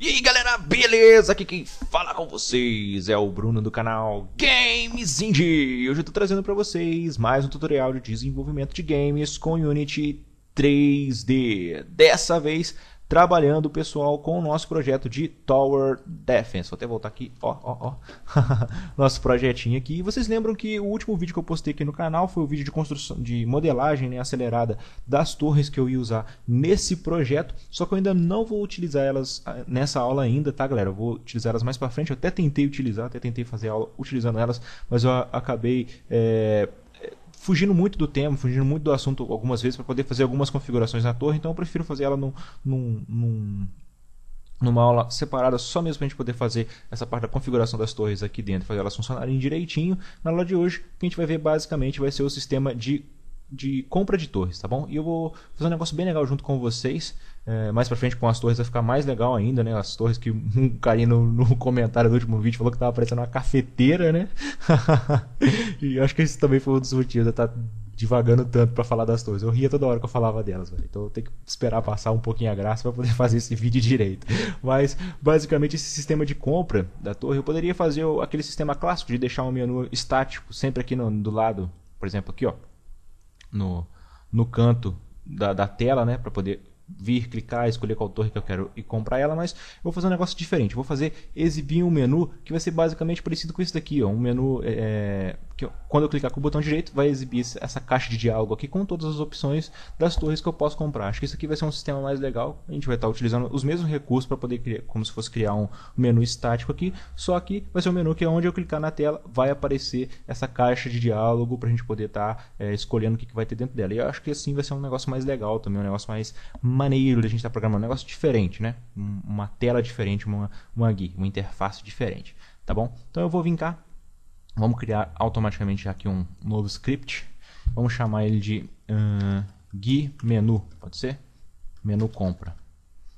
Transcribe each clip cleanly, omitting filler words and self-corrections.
E aí galera, beleza? Aqui quem fala com vocês é o Bruno do canal Games Indie. Hoje eu tô trazendo pra vocês mais um tutorial de desenvolvimento de games com Unity 3D. Dessa vez trabalhando, pessoal, com o nosso projeto de Tower Defense. Vou até voltar aqui, nosso projetinho aqui. E vocês lembram que o último vídeo que eu postei aqui no canal foi o vídeo de construção, de modelagem, né, acelerada das torres que eu ia usar nesse projeto. Só que eu ainda não vou utilizar elas nessa aula ainda, tá, galera? Eu vou utilizar elas mais pra frente. Eu até tentei fazer aula utilizando elas, mas eu acabei fugindo muito do tema, fugindo muito do assunto algumas vezes para poder fazer algumas configurações na torre, então eu prefiro fazer ela numa aula separada, só mesmo para a gente poder fazer essa parte da configuração das torres aqui dentro, fazer elas funcionarem direitinho. Na aula de hoje, o que a gente vai ver basicamente vai ser o sistema de compra de torres, tá bom? E eu vou fazer um negócio bem legal junto com vocês. Mais pra frente com as torres vai ficar mais legal ainda, né? As torres que um carinha no comentário do último vídeo falou que tava parecendo uma cafeteira, né? E eu acho que esse também foi um dos motivos de eu estar divagando tanto pra falar das torres. Eu ria toda hora que eu falava delas, velho. Então eu tenho que esperar passar um pouquinho a graça pra poder fazer esse vídeo direito. Mas basicamente esse sistema de compra da torre, eu poderia fazer aquele sistema clássico de deixar um menu estático sempre aqui do lado, por exemplo, aqui, ó, no canto da tela, né, para poder vir, clicar, escolher qual torre que eu quero e comprar ela. Mas eu vou fazer um negócio diferente. Eu vou exibir um menu que vai ser basicamente parecido com esse daqui, ó, um menu que quando eu clicar com o botão direito vai exibir essa caixa de diálogo aqui com todas as opções das torres que eu posso comprar. Acho que isso aqui vai ser um sistema mais legal. A gente vai estar utilizando os mesmos recursos para poder criar, como se fosse criar um menu estático aqui, só que vai ser um menu que onde eu clicar na tela vai aparecer essa caixa de diálogo para a gente poder estar escolhendo o que vai ter dentro dela. E eu acho que assim vai ser um negócio mais legal também, um negócio mais maneiro de a gente estar programando, um negócio diferente, né? Uma tela diferente, uma GUI, uma interface diferente, tá bom? Então eu vou vir cá. Vamos criar automaticamente aqui um novo script. Vamos chamar ele de GUI menu, pode ser? Menu compra.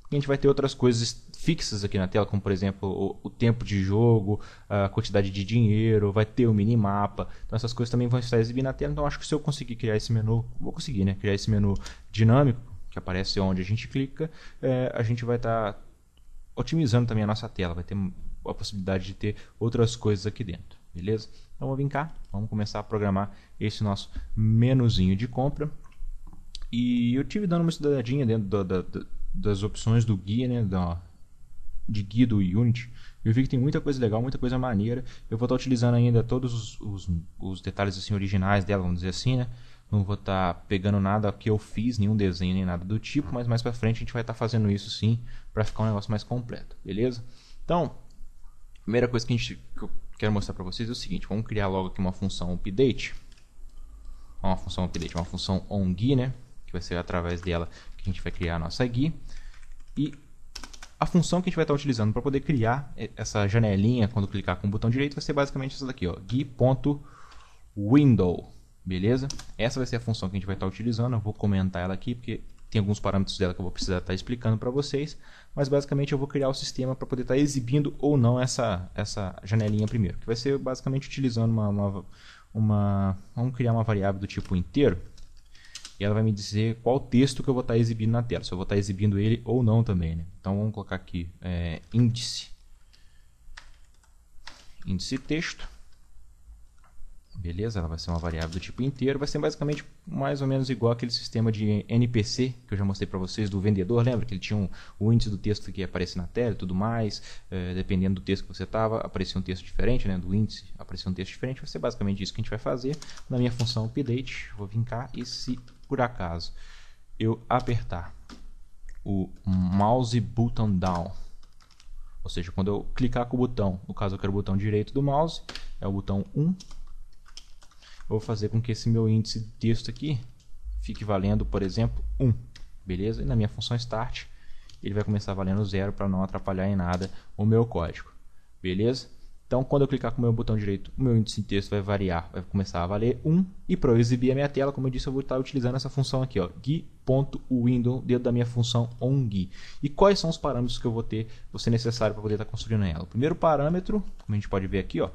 E a gente vai ter outras coisas fixas aqui na tela, como por exemplo o tempo de jogo, a quantidade de dinheiro, vai ter o minimapa. Então essas coisas também vão estar exibidas na tela. Então acho que se eu conseguir criar esse menu, vou conseguir, né? Criar esse menu dinâmico, que aparece onde a gente clica, a gente vai estar otimizando também a nossa tela. Vai ter a possibilidade de ter outras coisas aqui dentro. Beleza? Então vamos vir cá, vamos começar a programar esse nosso menuzinho de compra. E eu tive dando uma estudadinha dentro das opções do guia, né, de guia do Unity. Eu vi que tem muita coisa legal, muita coisa maneira. Eu vou estar utilizando ainda todos os detalhes assim, originais dela, vamos dizer assim, né? Não vou estar pegando nada que eu fiz, nenhum desenho, nem nada do tipo, mas mais pra frente a gente vai estar fazendo isso sim, para ficar um negócio mais completo, beleza? Então, a primeira coisa que eu quero mostrar para vocês é o seguinte: vamos criar logo aqui uma função update. Uma função onGui, né? Que vai ser através dela que a gente vai criar a nossa GUI. E a função que a gente vai estar utilizando para poder criar essa janelinha quando clicar com o botão direito vai ser basicamente essa daqui, ó, GUI.window. Beleza? Essa vai ser a função que a gente vai estar utilizando. Eu vou comentar ela aqui porque tem alguns parâmetros dela que eu vou precisar estar explicando para vocês, mas basicamente eu vou criar o sistema para poder estar exibindo ou não essa janelinha primeiro, que vai ser basicamente utilizando vamos criar uma variável do tipo inteiro, e ela vai me dizer qual texto que eu vou estar exibindo na tela, se eu vou estar exibindo ele ou não também, né? Então vamos colocar aqui índice texto. Beleza, ela vai ser uma variável do tipo inteiro, vai ser basicamente mais ou menos igual aquele sistema de NPC que eu já mostrei para vocês do vendedor. Lembra que ele tinha o índice do texto que ia aparecer na tela e tudo mais, dependendo do texto que você estava, aparecia um texto diferente, né? Do índice aparecia um texto diferente. Vai ser basicamente isso que a gente vai fazer na minha função update. Vou vir cá e se por acaso eu apertar o mouse button down, ou seja, quando eu clicar com o botão, no caso eu quero o botão direito do mouse, é o botão 1, eu vou fazer com que esse meu índice de texto aqui fique valendo, por exemplo, 1. Beleza? E na minha função start, ele vai começar valendo 0 para não atrapalhar em nada o meu código. Beleza? Então, quando eu clicar com o meu botão direito, o meu índice de texto vai variar, vai começar a valer 1. E para eu exibir a minha tela, como eu disse, eu vou estar utilizando essa função aqui, ó, GUI.window, dentro da minha função onGui. E quais são os parâmetros que eu vou ser necessário para poder estar construindo ela? O primeiro parâmetro, como a gente pode ver aqui, ó,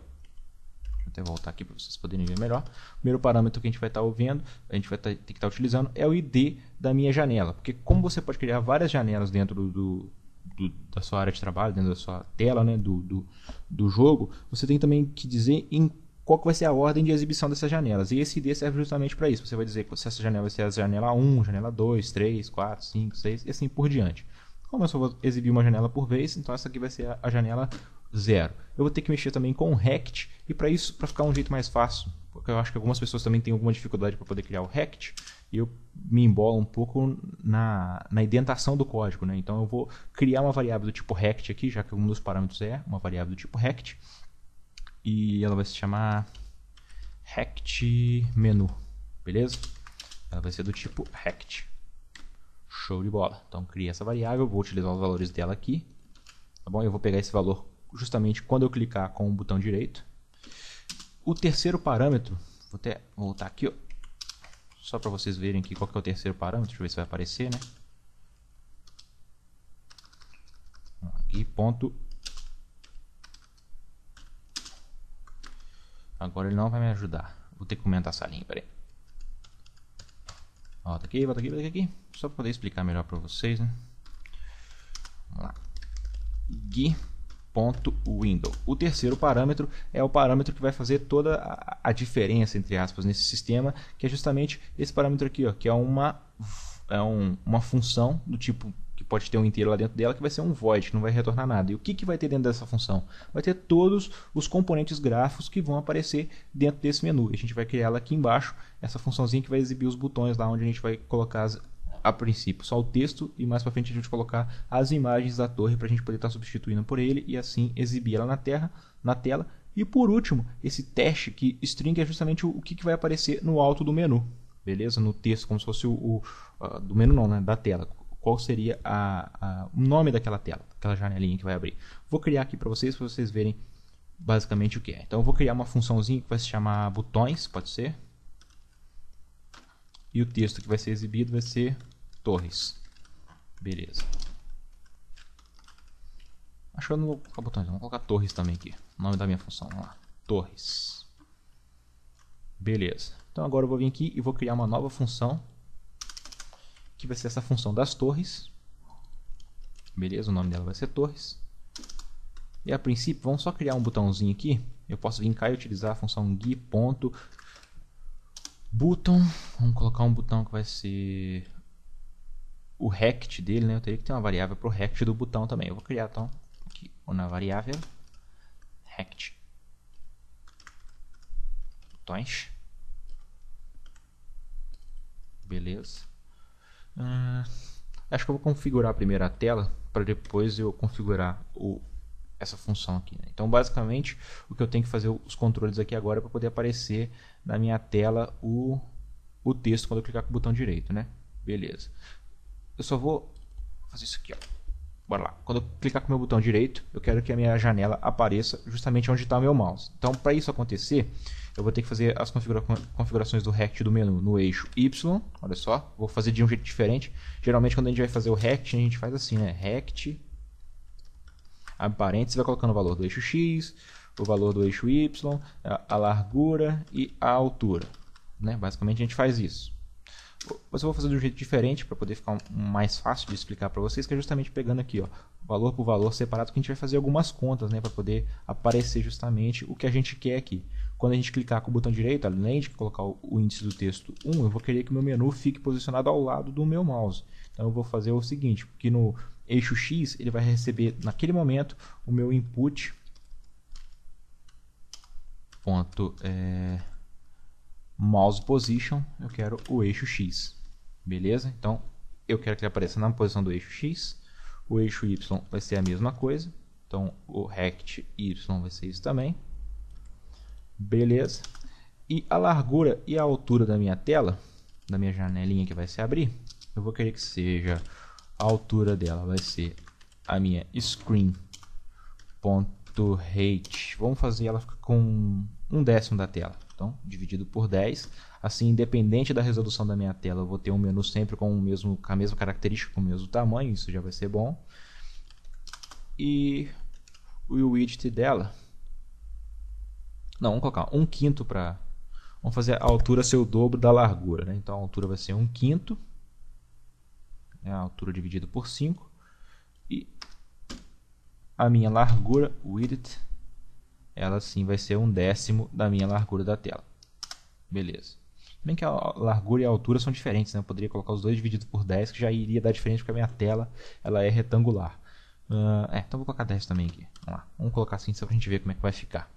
até voltar aqui para vocês poderem ver melhor. O primeiro parâmetro que a gente vai estar ouvindo, a gente vai ter que estar utilizando é o ID da minha janela, porque como você pode criar várias janelas dentro do da sua área de trabalho, dentro da sua tela, né, do jogo, você tem também que dizer em qual que vai ser a ordem de exibição dessas janelas. E esse ID serve justamente para isso. Você vai dizer se essa janela vai ser a janela 1, janela 2, 3, 4, 5, 6 e assim por diante. Como eu só vou exibir uma janela por vez, então essa aqui vai ser a janela 0. Eu vou ter que mexer também com o rect, e para isso, para ficar um jeito mais fácil, porque eu acho que algumas pessoas também têm alguma dificuldade para poder criar o rect, e eu me embolo um pouco na indentação do código, né? Então eu vou criar uma variável do tipo rect aqui, já que um dos parâmetros é uma variável do tipo rect, e ela vai se chamar rect menu, beleza? Ela vai ser do tipo rect. Show de bola. Então cria essa variável, vou utilizar os valores dela aqui, tá bom? Eu vou pegar esse valor justamente quando eu clicar com o botão direito. O terceiro parâmetro, vou até voltar aqui, ó, só para vocês verem aqui qual que é o terceiro parâmetro. Deixa eu ver se vai aparecer, né? Aqui, ponto. Agora ele não vai me ajudar. Vou ter que comentar essa linha, peraí. Volta aqui, volta aqui, volta aqui. Só para poder explicar melhor para vocês, né? Vamos lá. Gui.window. O terceiro parâmetro é o parâmetro que vai fazer toda a diferença, entre aspas, nesse sistema, que é justamente esse parâmetro aqui, ó, que é uma função do tipo que pode ter um inteiro lá dentro dela, que vai ser um void, que não vai retornar nada. E o que vai ter dentro dessa função? Vai ter todos os componentes gráficos que vão aparecer dentro desse menu. E a gente vai criar ela aqui embaixo, essa funçãozinha que vai exibir os botões lá onde a gente vai colocar a princípio só o texto, e mais para frente a gente vai colocar as imagens da torre para a gente poder estar substituindo por ele e assim exibir ela na tela. E por último, esse teste que string é justamente o que vai aparecer no alto do menu, beleza? No texto, como se fosse do menu não, né? Da tela. Qual seria o nome daquela tela, aquela janelinha que vai abrir. Vou criar aqui para vocês verem basicamente o que é. Então eu vou criar uma funçãozinha que vai se chamar botões, pode ser. E o texto que vai ser exibido vai ser torres. Beleza. Acho que eu não vou colocar botões, vou colocar torres também aqui. O nome da minha função, vamos lá. Torres. Beleza. Então agora eu vou vir aqui e vou criar uma nova função, que vai ser essa função das torres. Beleza, o nome dela vai ser torres. E a princípio, vamos só criar um botãozinho aqui. Eu posso vir cá e utilizar a função gui.button. Vamos colocar um botão que vai ser o rect dele, né? Eu teria que ter uma variável para o rect do botão também. Eu vou criar então aqui na variável rect botões. Beleza. Acho que eu vou configurar primeiro a tela para depois eu configurar essa função aqui, né? Então basicamente o que eu tenho que fazer os controles aqui agora é para poder aparecer na minha tela o texto quando eu clicar com o botão direito, né? Beleza. Eu só vou fazer isso aqui, ó. Bora lá. Quando eu clicar com o meu botão direito, eu quero que a minha janela apareça justamente onde está o meu mouse. Então para isso acontecer, eu vou ter que fazer as configurações do rect do menu no eixo Y. Olha só, vou fazer de um jeito diferente. Geralmente quando a gente vai fazer o rect, a gente faz assim, né? Rect, abre parênteses, vai colocando o valor do eixo X, o valor do eixo Y, a largura e a altura, né? Basicamente a gente faz isso. Mas eu vou fazer de um jeito diferente para poder ficar mais fácil de explicar para vocês, que é justamente pegando aqui, ó, valor por valor separado, que a gente vai fazer algumas contas, né, para poder aparecer justamente o que a gente quer aqui. Quando a gente clicar com o botão direito, além de colocar o índice do texto 1, eu vou querer que o meu menu fique posicionado ao lado do meu mouse. Então eu vou fazer o seguinte, porque no eixo X ele vai receber naquele momento o meu input mouse position, eu quero o eixo X, beleza? Então eu quero que ele apareça na posição do eixo X, o eixo Y vai ser a mesma coisa, então o rect Y vai ser isso também, beleza? E a largura e a altura da minha tela, da minha janelinha que vai se abrir, eu vou querer que seja a altura dela, vai ser a minha screen.height, vamos fazer ela ficar com 1/10 da tela. Então, dividido por 10, assim, independente da resolução da minha tela, eu vou ter um menu sempre com a mesma característica, com o mesmo tamanho, isso já vai ser bom. E o width dela, não, vamos colocar 1/5 para, vamos fazer a altura ser o dobro da largura, né? Então a altura vai ser 1/5, a altura dividido por 5, e a minha largura, width, ela sim vai ser 1/10 da minha largura da tela. Beleza. Bem que a largura e a altura são diferentes, né? Eu poderia colocar os dois dividido por 10, que já iria dar diferença, porque a minha tela ela é retangular. Então vou colocar 10 também aqui. Vamos lá. Vamos colocar assim só pra gente ver como é que vai ficar.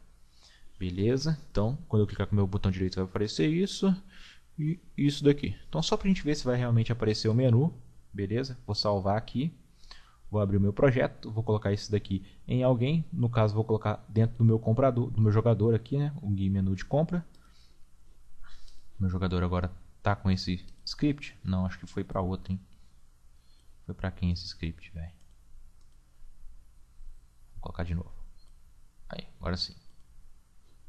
Beleza. Então, quando eu clicar com o meu botão direito vai aparecer isso e isso daqui. Então só pra gente ver se vai realmente aparecer o menu. Beleza. Vou salvar aqui. Vou abrir o meu projeto. Vou colocar isso daqui em alguém. No caso, vou colocar dentro do meu comprador, do meu jogador aqui, né? O GUI menu de compra. Meu jogador agora tá com esse script? Não, acho que foi para outro, hein? Foi para quem esse script, velho? Vou colocar de novo. Aí, agora sim.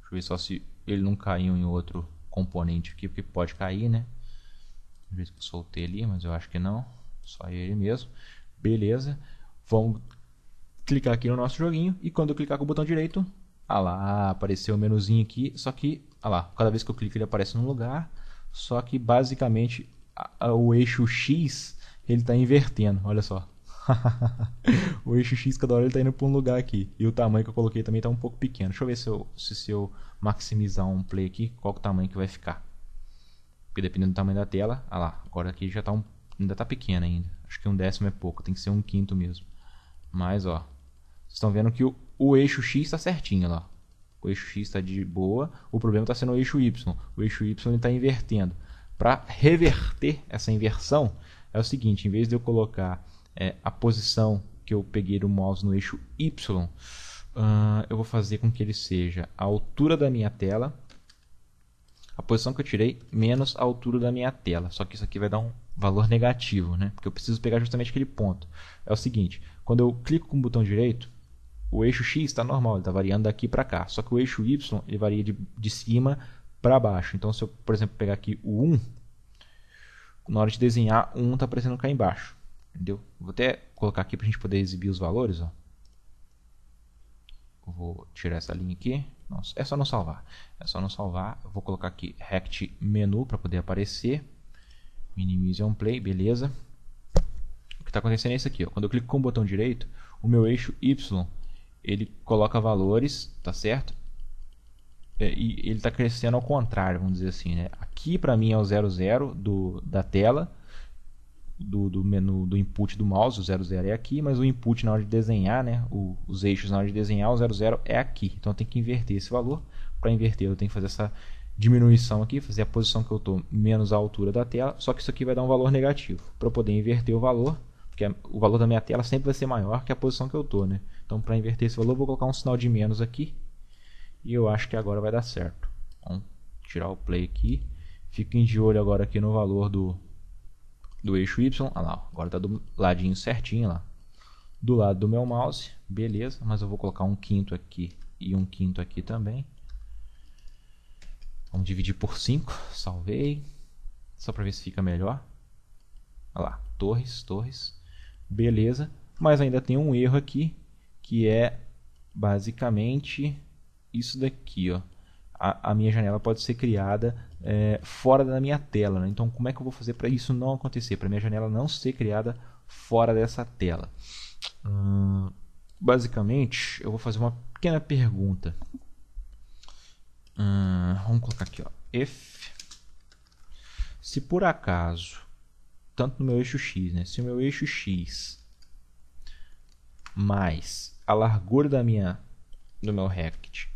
Deixa eu ver só se ele não caiu em outro componente aqui, porque pode cair, né? Às vezes que eu soltei ali, mas eu acho que não. Só ele mesmo. Beleza. Vamos clicar aqui no nosso joguinho e quando eu clicar com o botão direito, lá, apareceu o menuzinho aqui, só que, lá, cada vez que eu clico ele aparece num lugar, só que basicamente o eixo X ele está invertendo, olha só. O eixo X cada hora ele está indo para um lugar aqui e o tamanho que eu coloquei também está um pouco pequeno. Deixa eu ver se eu maximizar um play aqui, qual que é o tamanho que vai ficar. Porque dependendo do tamanho da tela, lá, agora aqui já tá ainda está pequeno ainda. Acho que 1/10 é pouco, tem que ser 1/5 mesmo. Mas ó, vocês estão vendo que o eixo X está certinho lá. O eixo X está de boa. O problema está sendo o eixo Y. O eixo Y está invertendo. Para reverter essa inversão, é o seguinte: em vez de eu colocar a posição que eu peguei do mouse no eixo Y, eu vou fazer com que ele seja a altura da minha tela, a posição que eu tirei, menos a altura da minha tela. Só que isso aqui vai dar um valor negativo, né? Porque eu preciso pegar justamente aquele ponto. É o seguinte: quando eu clico com o botão direito, o eixo X está normal, ele está variando daqui para cá. Só que o eixo Y ele varia de cima para baixo. Então, se eu, por exemplo, pegar aqui o 1, na hora de desenhar, o 1 está aparecendo cá embaixo. Entendeu? Vou até colocar aqui para a gente poder exibir os valores. Ó. Vou tirar essa linha aqui. Nossa, é só não salvar. É só não salvar. Eu vou colocar aqui Rect Menu para poder aparecer. Minimize on play, beleza. O que está acontecendo é isso aqui. Ó. Quando eu clico com o botão direito, o meu eixo Y ele coloca valores, tá certo? E ele está crescendo ao contrário, vamos dizer assim, né? Aqui para mim é o 00 da tela, do menu do input do mouse, o 00 é aqui, mas o input na hora de desenhar, né? Os eixos na hora de desenhar, o 00 é aqui. Então eu tenho que inverter esse valor. Para inverter eu tenho que fazer essa diminuição aqui, fazer a posição que eu estou menos a altura da tela, só que isso aqui vai dar um valor negativo. Para eu poder inverter o valor, porque o valor da minha tela sempre vai ser maior que a posição que eu estou, né? Então, para inverter esse valor, eu vou colocar um sinal de menos aqui. E eu acho que agora vai dar certo. Vamos tirar o play aqui. Fiquem de olho agora aqui no valor do eixo Y. Ah lá, agora está do ladinho certinho lá. Do lado do meu mouse. Beleza, mas eu vou colocar 1/5 aqui e 1/5 aqui também. Vamos dividir por 5. Salvei. Só para ver se fica melhor. Olha lá, torres. Beleza, mas ainda tem um erro aqui, que é basicamente isso daqui, ó. A minha janela pode ser criada fora da minha tela, né? Então como é que eu vou fazer para isso não acontecer, para minha janela não ser criada fora dessa tela? Basicamente eu vou fazer uma pequena pergunta. Vamos colocar aqui, ó, if, se por acaso, tanto no meu eixo X, né? Se o meu eixo X mais a largura do meu rect,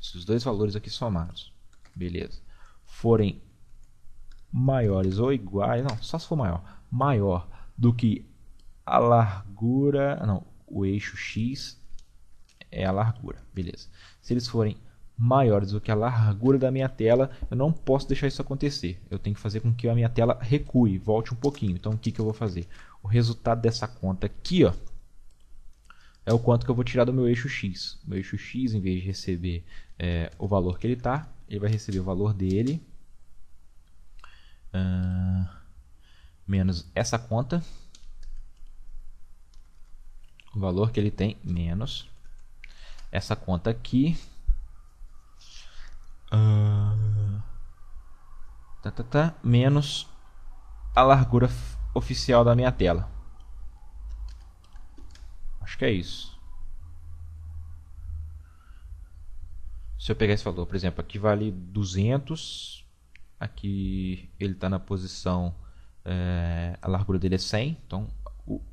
esses dois valores aqui somados, beleza, forem maiores ou iguais, não, só se for maior do que a largura, não, o eixo X é a largura, beleza. Se eles forem maiores do que a largura da minha tela, eu não posso deixar isso acontecer. Eu tenho que fazer com que a minha tela recue, volte um pouquinho. Então o que eu vou fazer? O resultado dessa conta aqui, ó, é o quanto que eu vou tirar do meu eixo X. O meu eixo X, em vez de receber o valor que ele está, ele vai receber o valor dele menos essa conta, o valor que ele tem menos essa conta aqui, menos a largura oficial da minha tela. Acho que é isso. Se eu pegar esse valor, por exemplo, aqui vale 200, aqui ele está na posição, a largura dele é 100, então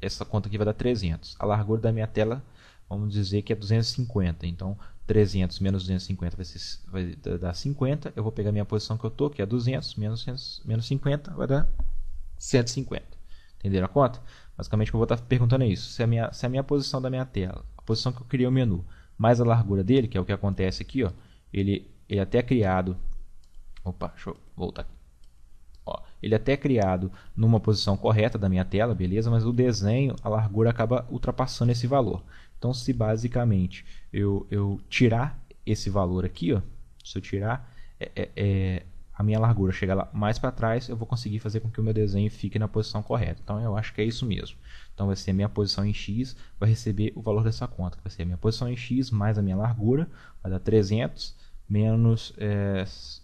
essa conta aqui vai dar 300. A largura da minha tela, vamos dizer que é 250, então 300 menos 250 vai dar 50. Eu vou pegar a minha posição que eu estou, que é 200, menos 50, vai dar 150. Entenderam a conta? Basicamente o que eu vou estar perguntando é isso. Se a minha posição da minha tela, a posição que eu criei o menu, mais a largura dele, que é o que acontece aqui, ó, ele até é criado... Opa, deixa eu voltar aqui. Ó, ele até é criado numa posição correta da minha tela, beleza? Mas o desenho, a largura acaba ultrapassando esse valor. Então, se basicamente eu tirar esse valor aqui, ó, se eu tirar a minha largura chegar lá mais para trás, eu vou conseguir fazer com que o meu desenho fique na posição correta. Então, eu acho que é isso mesmo. Então, vai ser a minha posição em X, vai receber o valor dessa conta. Vai ser a minha posição em X mais a minha largura, vai dar 300 menos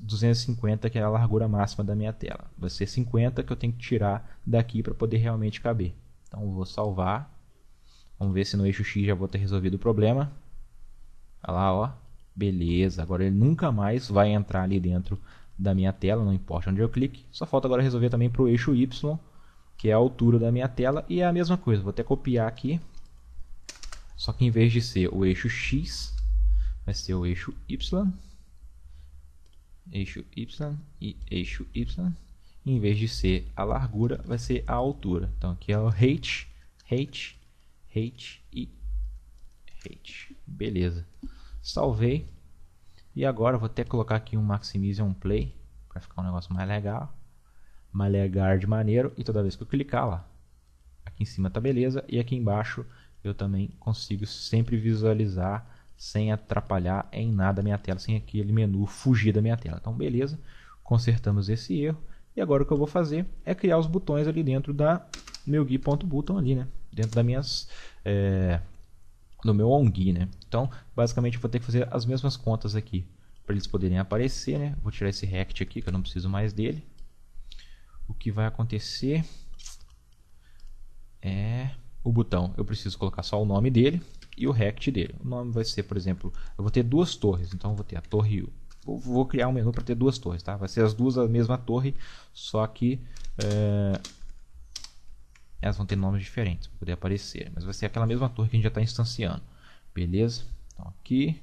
250, que é a largura máxima da minha tela. Vai ser 50 que eu tenho que tirar daqui para poder realmente caber. Então, eu vou salvar. Vamos ver se no eixo X já vou ter resolvido o problema. Olha lá, ó. Beleza. Agora ele nunca mais vai entrar ali dentro da minha tela, não importa onde eu clique. Só falta agora resolver também para o eixo Y, que é a altura da minha tela. E é a mesma coisa. Vou até copiar aqui. Só que em vez de ser o eixo X, vai ser o eixo Y. Eixo Y e eixo Y. E em vez de ser a largura, vai ser a altura. Então aqui é o height, height, height e height. Beleza. Salvei. E agora eu vou até colocar aqui um Maximize on Play para ficar um negócio mais legal. Mais legal de maneiro. E toda vez que eu clicar lá, aqui em cima tá beleza. E aqui embaixo eu também consigo sempre visualizar sem atrapalhar em nada a minha tela, sem aquele menu fugir da minha tela. Então beleza, consertamos esse erro. E agora o que eu vou fazer é criar os botões ali dentro da meu GUI.button ali, né? Dentro das minhas... no meu OnGUI, né? Então, basicamente, eu vou ter que fazer as mesmas contas aqui para eles poderem aparecer, né? Vou tirar esse rect aqui, que eu não preciso mais dele. O que vai acontecer é o botão. Eu preciso colocar só o nome dele e o rect dele. O nome vai ser, por exemplo, eu vou ter duas torres, então eu vou ter a torre... Vou criar um menu para ter duas torres, tá? Vai ser as duas a mesma torre, só que elas vão ter nomes diferentes para poder aparecer, mas vai ser aquela mesma torre que a gente já está instanciando, beleza? Então aqui,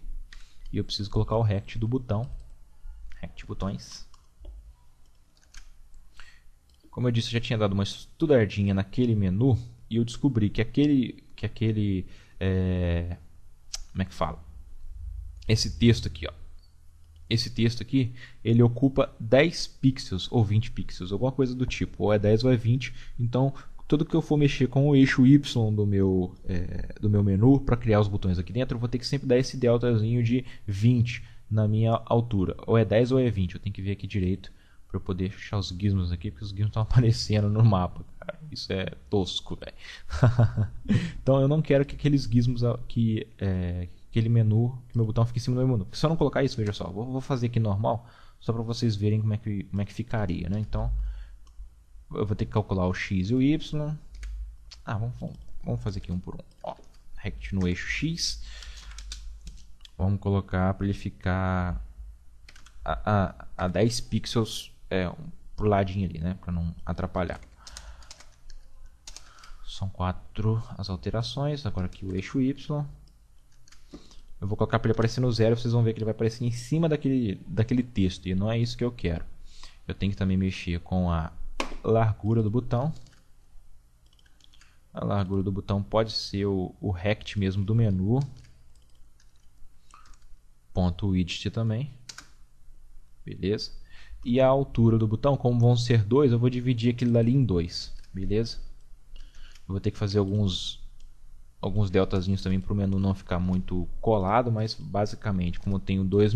e eu preciso colocar o rect do botão, rect botões. Como eu disse, eu já tinha dado uma estudadinha naquele menu e eu descobri que aquele como é que fala? Esse texto aqui, ó. Esse texto aqui, ele ocupa 10 pixels ou 20 pixels, alguma coisa do tipo, ou é 10 ou é 20. Então, tudo que eu for mexer com o eixo Y do meu menu para criar os botões aqui dentro, eu vou ter que sempre dar esse deltazinho de 20 na minha altura. Ou é 10 ou é 20, eu tenho que ver aqui direito para eu poder achar os gizmos aqui, porque os gizmos estão aparecendo no mapa, cara. Isso é tosco, velho. Então eu não quero que aqueles gizmos aquele menu, que meu botão fique em cima do meu menu. Se eu não colocar isso, veja só, vou fazer aqui normal, só para vocês verem como é que ficaria, né? Então, eu vou ter que calcular o X e o Y. Vamos fazer aqui um por um. Ó, rect no eixo X. Vamos colocar para ele ficar a 10 pixels pro ladinho ali, né? Para não atrapalhar. São 4 as alterações. Agora aqui o eixo Y. Eu vou colocar para ele aparecer no 0. Vocês vão ver que ele vai aparecer em cima daquele texto. E não é isso que eu quero. Eu tenho que também mexer com a largura do botão. A largura do botão pode ser o rect mesmo do menu. Ponto widget também. Beleza? E a altura do botão, como vão ser 2, eu vou dividir aquele ali em 2. Beleza? Eu vou ter que fazer alguns deltazinhos também para o menu não ficar muito colado, mas basicamente, como eu tenho dois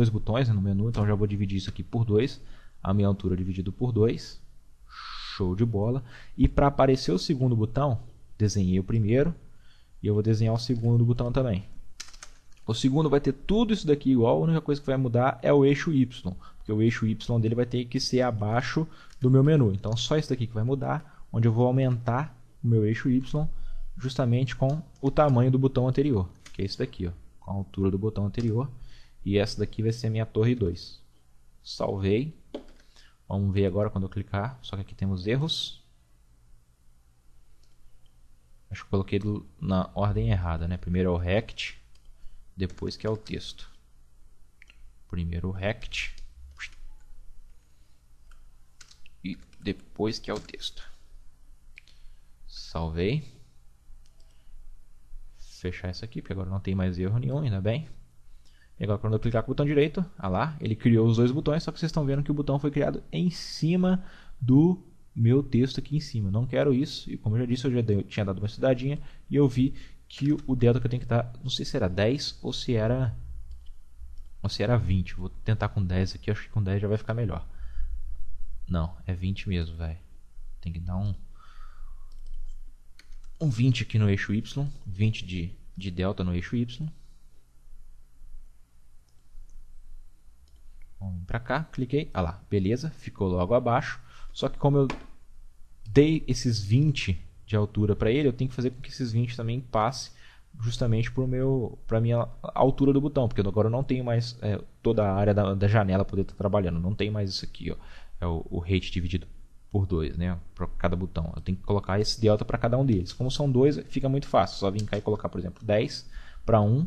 botões, né, no menu, então já vou dividir isso aqui por 2. A minha altura dividido por 2. Show de bola. E para aparecer o segundo botão, desenhei o primeiro e eu vou desenhar o segundo botão também. O segundo vai ter tudo isso daqui igual, a única coisa que vai mudar é o eixo Y, porque o eixo Y dele vai ter que ser abaixo do meu menu. Então só isso daqui que vai mudar, onde eu vou aumentar o meu eixo Y justamente com o tamanho do botão anterior, que é esse daqui, ó, com a altura do botão anterior. E essa daqui vai ser a minha torre 2. Salvei. Vamos ver agora quando eu clicar, só que aqui temos erros. Acho que eu coloquei na ordem errada, né? Primeiro é o rect, depois que é o texto. Primeiro o rect e depois que é o texto. Salvei. Fechar isso aqui, porque agora não tem mais erro nenhum, ainda bem. E agora quando eu clicar com o botão direito, lá, ele criou os dois botões, só que vocês estão vendo que o botão foi criado em cima do meu texto aqui em cima. Eu não quero isso, e como eu já disse, eu já tinha dado uma estudadinha, e eu vi que o delta que eu tenho que dar, não sei se era 10 ou se era 20. Vou tentar com 10 aqui, acho que com 10 já vai ficar melhor. Não, é 20 mesmo, velho. Tem que dar um 20 aqui no eixo Y, 20 de delta no eixo Y. Vamos pra cá, cliquei, ah lá, beleza, ficou logo abaixo. Só que como eu dei esses 20 de altura para ele, eu tenho que fazer com que esses 20 também passe justamente para minha altura do botão, porque agora eu não tenho mais toda a área da janela poder estar trabalhando, não tem mais isso aqui, ó, é o rate dividido por 2, né, para cada botão. Eu tenho que colocar esse delta para cada um deles. Como são dois, fica muito fácil, só vir cá e colocar, por exemplo, 10 para um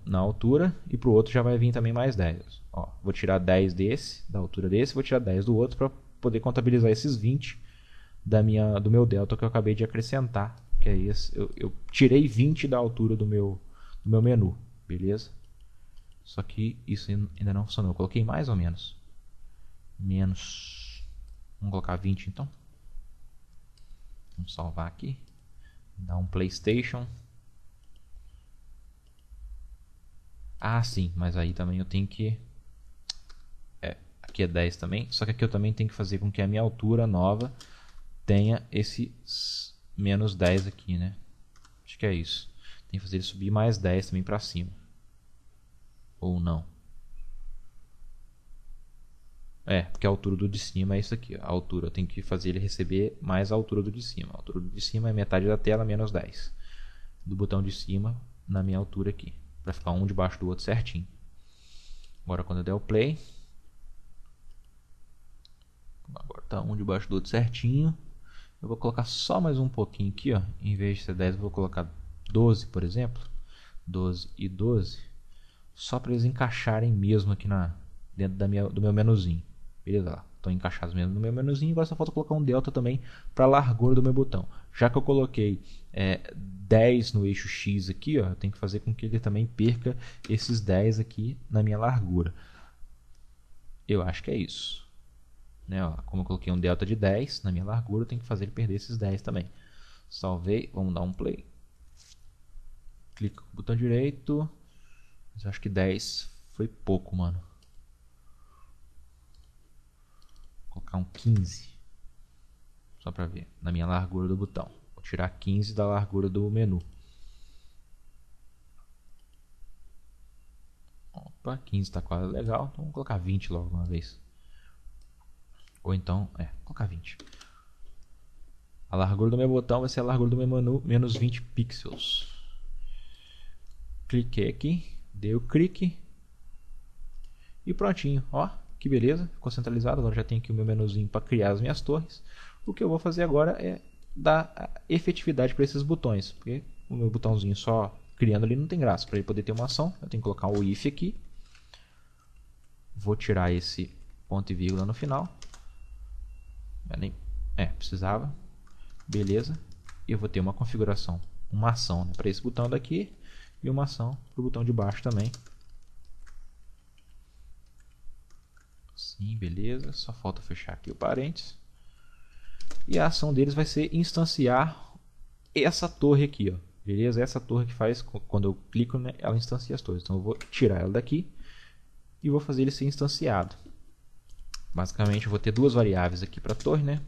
na altura, e para o outro já vai vir também mais 10. Ó, vou tirar 10 desse, da altura desse, vou tirar 10 do outro para poder contabilizar esses 20 do meu delta que eu acabei de acrescentar, que é esse. Eu tirei 20 da altura do meu menu, beleza? Só que isso ainda não funcionou. Eu coloquei mais ou menos? Menos. Vamos colocar 20 então. Vamos salvar aqui. Dar um PlayStation. Ah, sim, mas aí também eu tenho que... aqui é 10 também, só que aqui eu também tenho que fazer com que a minha altura nova tenha esse menos 10 aqui, né? Acho que é isso. Tem que fazer ele subir mais 10 também para cima. Ou não. Porque a altura do de cima é isso aqui. A altura, eu tenho que fazer ele receber mais a altura do de cima. A altura do de cima é metade da tela menos 10. Do botão de cima na minha altura aqui. Para ficar um debaixo do outro certinho. Agora quando eu der o play. Agora tá um debaixo do outro certinho. Eu vou colocar só mais um pouquinho aqui, ó. Em vez de ser 10, eu vou colocar 12, por exemplo. 12 e 12. Só para eles encaixarem mesmo aqui dentro do meu menuzinho. Beleza? Lá. Estão encaixados mesmo no meu menuzinho. Agora só falta colocar um delta também para a largura do meu botão. Já que eu coloquei 10 no eixo X aqui, ó, eu tenho que fazer com que ele também perca esses 10 aqui na minha largura. Eu acho que é isso. Né, ó, como eu coloquei um delta de 10 na minha largura, eu tenho que fazer ele perder esses 10 também. Salvei, vamos dar um play. Clica com o botão direito. Mas eu acho que 10 foi pouco, mano. Vou colocar um 15. Só pra ver, na minha largura do botão. Vou tirar 15 da largura do menu. Opa, 15 tá quase legal. Então vamos colocar 20 logo de uma vez. Ou então, colocar 20. A largura do meu botão vai ser a largura do meu menu, menos 20 pixels. Cliquei aqui, dei o clique. E prontinho, ó, que beleza, ficou centralizado. Agora já tenho aqui o meu menuzinho para criar as minhas torres. O que eu vou fazer agora é dar efetividade para esses botões, porque o meu botãozinho só criando ali não tem graça. Para ele poder ter uma ação, eu tenho que colocar o if aqui. Vou tirar esse ponto e vírgula no final. Precisava. Beleza. E eu vou ter uma configuração, uma ação, né, para esse botão daqui e uma ação para o botão de baixo também. Sim, beleza. Só falta fechar aqui o parênteses. E a ação deles vai ser instanciar essa torre aqui, ó. Beleza? Essa torre que faz, quando eu clico, né, ela instancia as torres. Então eu vou tirar ela daqui e vou fazer ele ser instanciado. Basicamente eu vou ter duas variáveis aqui para a torre, né?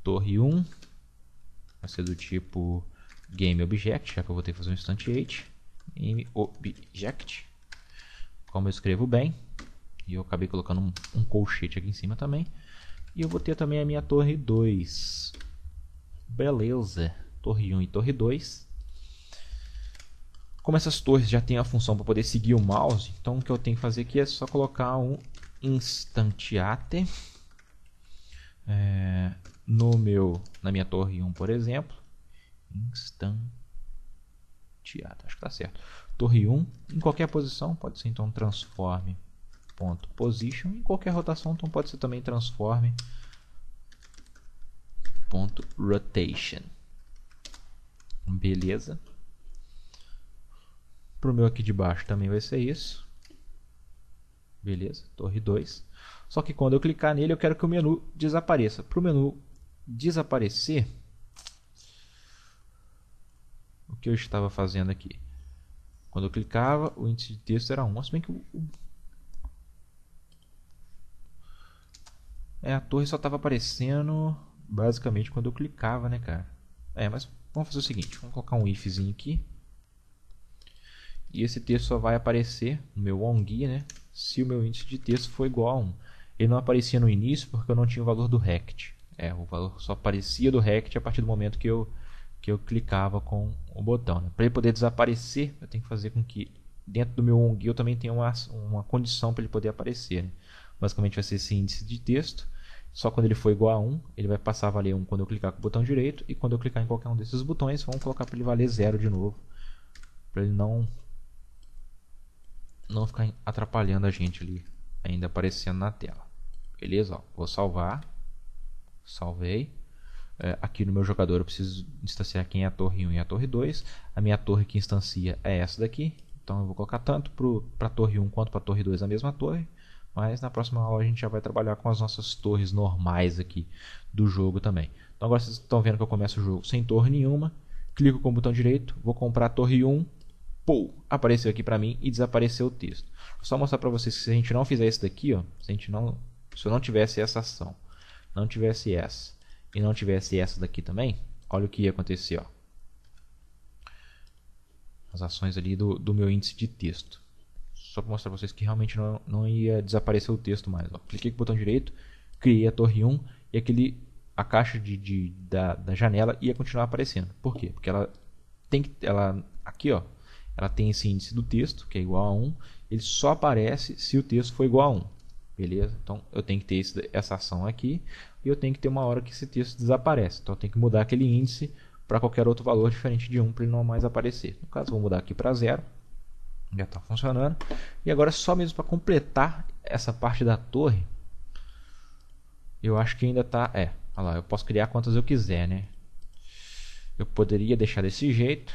Torre 1 vai ser do tipo GameObject, já que eu vou ter que fazer um instantiate. GameObject. Como eu escrevo bem. E eu acabei colocando um colchete aqui em cima também. E eu vou ter também a minha torre 2. Beleza. Torre 1 e torre 2. Como essas torres já têm a função para poder seguir o mouse, então o que eu tenho que fazer aqui é só colocar um instantiate na minha torre 1, por exemplo. Instantiate, acho que está certo. Torre 1, em qualquer posição, pode ser então transforme ponto position, em qualquer rotação, então pode ser também transforme ponto rotation. Beleza. Para o meu aqui de baixo também vai ser isso. Beleza, torre 2. Só que quando eu clicar nele, eu quero que o menu desapareça. Para o menu desaparecer, o que eu estava fazendo aqui? Quando eu clicava, o índice de texto era 1. Se bem que a torre só estava aparecendo basicamente quando eu clicava, né, cara? Mas vamos fazer o seguinte, vamos colocar um ifzinho aqui. E esse texto só vai aparecer no meu onGuia, né, se o meu índice de texto for igual a 1. Ele não aparecia no início porque eu não tinha o valor do rect. O valor só aparecia do rect a partir do momento que eu clicava com o botão, né? Para ele poder desaparecer, eu tenho que fazer com que dentro do meu onGuia eu também tenha uma condição para ele poder aparecer, né? Basicamente vai ser esse índice de texto. Só quando ele for igual a 1, ele vai passar a valer 1 quando eu clicar com o botão direito. E quando eu clicar em qualquer um desses botões, vamos colocar para ele valer 0 de novo. Para ele não ficar atrapalhando a gente ali, ainda aparecendo na tela. Beleza? Ó, vou salvar. Salvei. Aqui no meu jogador eu preciso instanciar quem é a torre 1 e a torre 2. A minha torre que instancia é essa daqui. Então eu vou colocar tanto para a torre 1 quanto para a torre 2 a mesma torre. Mas na próxima aula a gente já vai trabalhar com as nossas torres normais aqui do jogo também. Então agora vocês estão vendo que eu começo o jogo sem torre nenhuma. Clico com o botão direito, vou comprar a torre 1. Pô, apareceu aqui para mim e desapareceu o texto. Vou só mostrar para vocês que se a gente não fizer isso daqui, ó, se eu não tivesse essa ação, não tivesse essa e não tivesse essa daqui também, olha o que ia acontecer, ó. As ações ali do meu índice de texto. Só para mostrar para vocês que realmente não ia desaparecer o texto mais. Ó. Cliquei com o botão direito, criei a torre 1 e a caixa da janela ia continuar aparecendo. Por quê? Porque aqui, ó, ela tem esse índice do texto, que é igual a 1. Ele só aparece se o texto for igual a 1. Beleza? Então eu tenho que ter essa ação aqui e eu tenho que ter uma hora que esse texto desaparece. Então eu tenho que mudar aquele índice para qualquer outro valor diferente de 1 para ele não mais aparecer. No caso, vou mudar aqui para 0. Já está funcionando. E agora só mesmo para completar essa parte da torre, eu acho que ainda está... olha lá, eu posso criar quantas eu quiser, né? Eu poderia deixar desse jeito.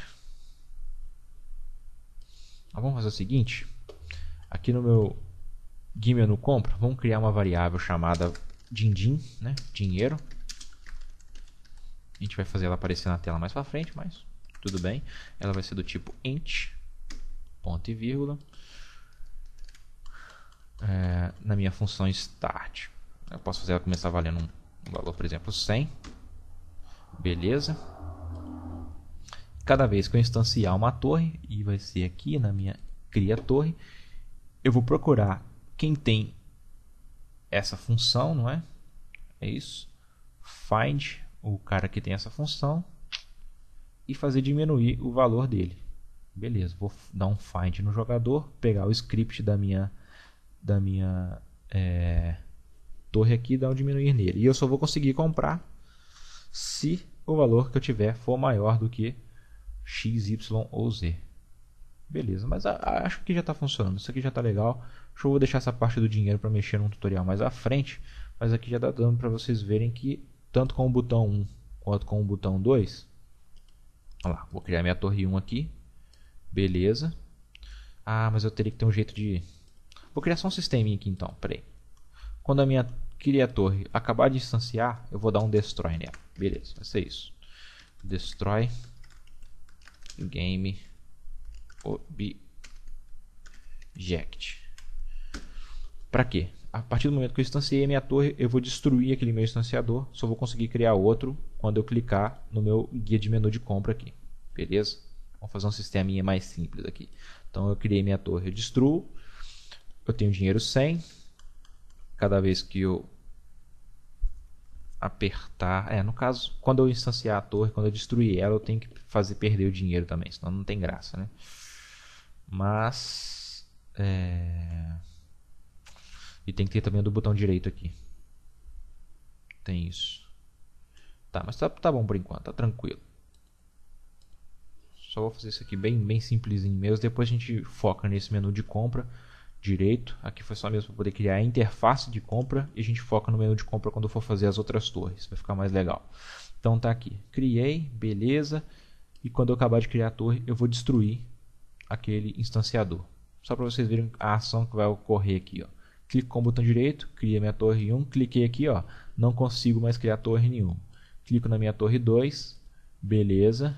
Vamos fazer o seguinte. Aqui no meu GUI menu compra, vamos criar uma variável chamada din-din, né? Dinheiro. A gente vai fazer ela aparecer na tela mais para frente, mas tudo bem. Ela vai ser do tipo int, ponto e vírgula. Na minha função start, eu posso fazer ela começar valendo um valor, por exemplo, 100. Beleza. Cada vez que eu instanciar uma torre, e vai ser aqui na minha cria torre, eu vou procurar quem tem essa função, não é? É isso. Find o cara que tem essa função e fazer diminuir o valor dele. Beleza, vou dar um find no jogador, pegar o script da minha torre aqui e dar um diminuir nele. E eu só vou conseguir comprar se o valor que eu tiver for maior do que x, y ou z. Beleza, mas acho que já está funcionando. Isso aqui já está legal. Eu vou deixar essa parte do dinheiro para mexer num tutorial mais à frente. Mas aqui já está dando para vocês verem que tanto com o botão 1 quanto com o botão 2. Olha lá, vou criar minha torre 1 aqui. Beleza. Mas eu teria que ter um jeito de... Vou criar só um sisteminha aqui então. Peraí. Quando a minha cria torre acabar de instanciar, eu vou dar um destroy nela. Beleza, vai ser isso. Destroy game object. Para quê? A partir do momento que eu instanciei a minha torre, eu vou destruir aquele meu instanciador. Só vou conseguir criar outro quando eu clicar no meu guia de menu de compra aqui. Beleza? Vamos fazer um sisteminha mais simples aqui. Então eu criei minha torre, eu destruo. Eu tenho dinheiro 100. Cada vez que eu apertar. No caso, quando eu instanciar a torre, quando eu destruir ela, eu tenho que fazer perder o dinheiro também, senão não tem graça, né? Mas e tem que ter também o do botão direito aqui. Tem isso. Tá, mas tá bom por enquanto, tá tranquilo. Só vou fazer isso aqui bem simplesinho mesmo. Depois a gente foca nesse menu de compra direito. Aqui foi só mesmo para poder criar a interface de compra. E a gente foca no menu de compra quando for fazer as outras torres. Vai ficar mais legal. Então tá aqui. Criei, beleza. E quando eu acabar de criar a torre, eu vou destruir aquele instanciador. Só para vocês verem a ação que vai ocorrer aqui. Ó. Clico com o botão direito, cria minha torre 1. Cliquei aqui, ó, não consigo mais criar torre nenhuma. Clico na minha torre 2. Beleza.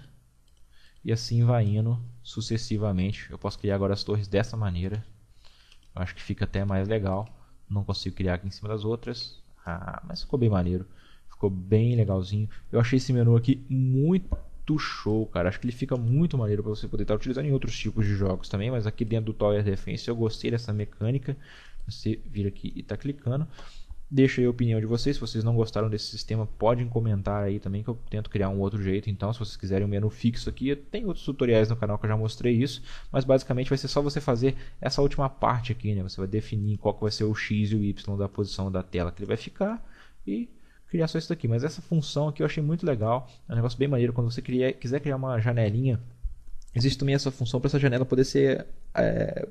E assim vai indo sucessivamente. Eu posso criar agora as torres dessa maneira. Eu acho que fica até mais legal. Não consigo criar aqui em cima das outras. Mas ficou bem maneiro. Ficou bem legalzinho. Eu achei esse menu aqui muito show, cara. Acho que ele fica muito maneiro para você poder estar utilizando em outros tipos de jogos também. Mas aqui dentro do Tower Defense eu gostei dessa mecânica. Você vira aqui e está clicando. Deixa aí a opinião de vocês. Se vocês não gostaram desse sistema, podem comentar aí também, que eu tento criar um outro jeito. Então, se vocês quiserem um menu fixo aqui, tem outros tutoriais no canal que eu já mostrei isso. Mas basicamente vai ser só você fazer essa última parte aqui, né? Você vai definir qual que vai ser o X e o Y da posição da tela que ele vai ficar e criar só isso aqui. Mas essa função aqui eu achei muito legal. É um negócio bem maneiro. Quando você quiser criar uma janelinha, existe também essa função para essa janela poder ser,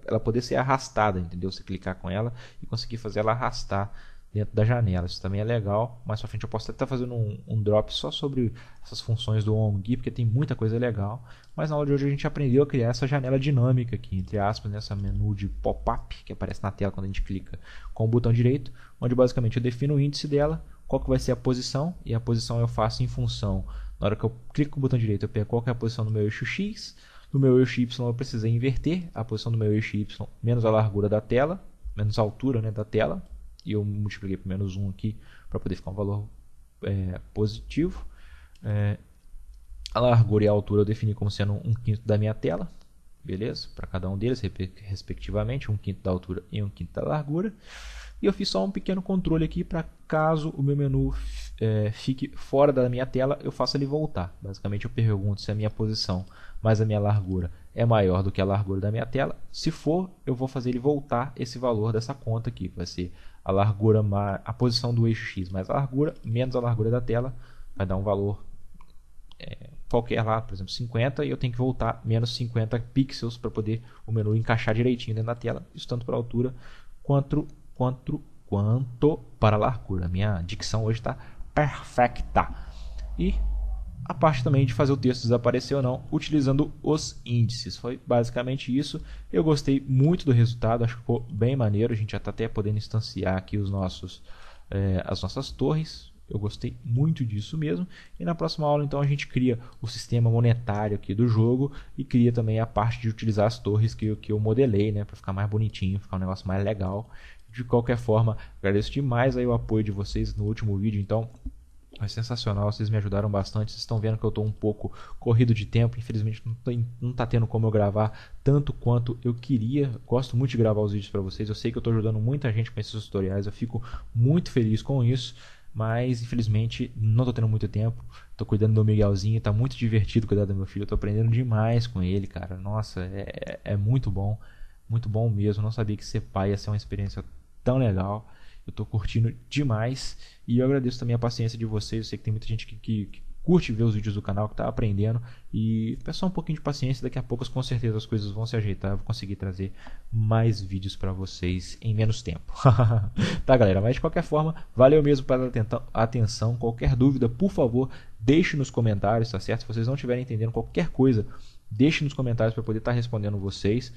ela poder ser arrastada, entendeu? Você clicar com ela e conseguir fazer ela arrastar dentro da janela. Isso também é legal. Mais pra frente eu posso até estar fazendo um drop só sobre essas funções do OnGui, porque tem muita coisa legal. Mas na aula de hoje a gente aprendeu a criar essa janela dinâmica aqui, entre aspas, nessa menu de pop-up que aparece na tela quando a gente clica com o botão direito, onde basicamente eu defino o índice dela, qual que vai ser a posição, e a posição eu faço em função. Na hora que eu clico com o botão direito, eu pego qual que é a posição do meu eixo X, do meu eixo Y eu precisei inverter a posição do meu eixo Y menos a largura da tela, menos a altura, né, da tela. E eu multipliquei por menos 1 aqui para poder ficar um valor positivo. A largura e a altura eu defini como sendo 1/5 da minha tela. Beleza? Para cada um deles, respectivamente, 1/5 da altura e 1/5 da largura. E eu fiz só um pequeno controle aqui para caso o meu menu fique fora da minha tela, eu faço ele voltar. Basicamente eu pergunto se a minha posição mais a minha largura é maior do que a largura da minha tela. Se for, eu vou fazer ele voltar esse valor dessa conta aqui. Vai ser a largura, a posição do eixo X mais a largura, menos a largura da tela. Vai dar um valor qualquer lá, por exemplo 50, e eu tenho que voltar menos 50 pixels para poder o menu encaixar direitinho dentro da tela. Isso tanto para a altura quanto para a largura. Minha dicção hoje está perfeita. E a parte também de fazer o texto desaparecer ou não, utilizando os índices. Foi basicamente isso. Eu gostei muito do resultado, acho que ficou bem maneiro. A gente já está até podendo instanciar aqui as nossas torres. Eu gostei muito disso mesmo. E na próxima aula, então, a gente cria o sistema monetário aqui do jogo e cria também a parte de utilizar as torres que eu modelei, né, para ficar mais bonitinho, ficar um negócio mais legal. De qualquer forma, agradeço demais aí o apoio de vocês no último vídeo, então foi sensacional, vocês me ajudaram bastante. Vocês estão vendo que eu estou um pouco corrido de tempo, infelizmente não está tendo como eu gravar tanto quanto eu queria. Gosto muito de gravar os vídeos para vocês, eu sei que eu estou ajudando muita gente com esses tutoriais, eu fico muito feliz com isso, mas infelizmente não estou tendo muito tempo. Estou cuidando do Miguelzinho, está muito divertido cuidar do meu filho, estou aprendendo demais com ele, cara. Nossa, é muito bom mesmo. Não sabia que ser pai ia ser uma experiência tão legal. Eu estou curtindo demais e eu agradeço também a paciência de vocês. Eu sei que tem muita gente que curte ver os vídeos do canal, que está aprendendo, e peço só um pouquinho de paciência. Daqui a pouco com certeza as coisas vão se ajeitar, eu vou conseguir trazer mais vídeos para vocês em menos tempo. Tá, galera? Mas de qualquer forma, valeu mesmo pela atenção. Qualquer dúvida, por favor, deixe nos comentários, tá certo? Se vocês não estiverem entendendo qualquer coisa, deixe nos comentários para poder estar respondendo vocês.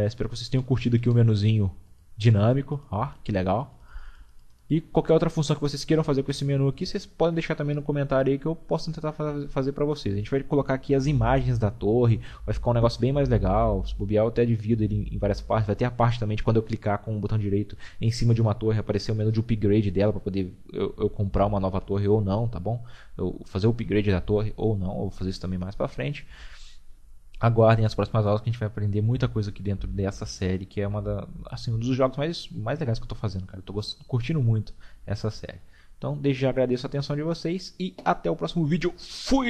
Espero que vocês tenham curtido aqui o menuzinho dinâmico, ó, que legal. E qualquer outra função que vocês queiram fazer com esse menu aqui, vocês podem deixar também no comentário aí que eu posso tentar fazer para vocês. A gente vai colocar aqui as imagens da torre, vai ficar um negócio bem mais legal. Se bobear, eu até divido ele em várias partes. Vai ter a parte também de quando eu clicar com o botão direito em cima de uma torre, aparecer o menu de upgrade dela para poder eu comprar uma nova torre ou não, tá bom? Eu fazer o upgrade da torre ou não, eu vou fazer isso também mais para frente. Aguardem as próximas aulas que a gente vai aprender muita coisa aqui dentro dessa série, que é um dos jogos mais legais que eu estou fazendo, cara. Eu estou curtindo muito essa série. Então, desde já agradeço a atenção de vocês e até o próximo vídeo. Fui!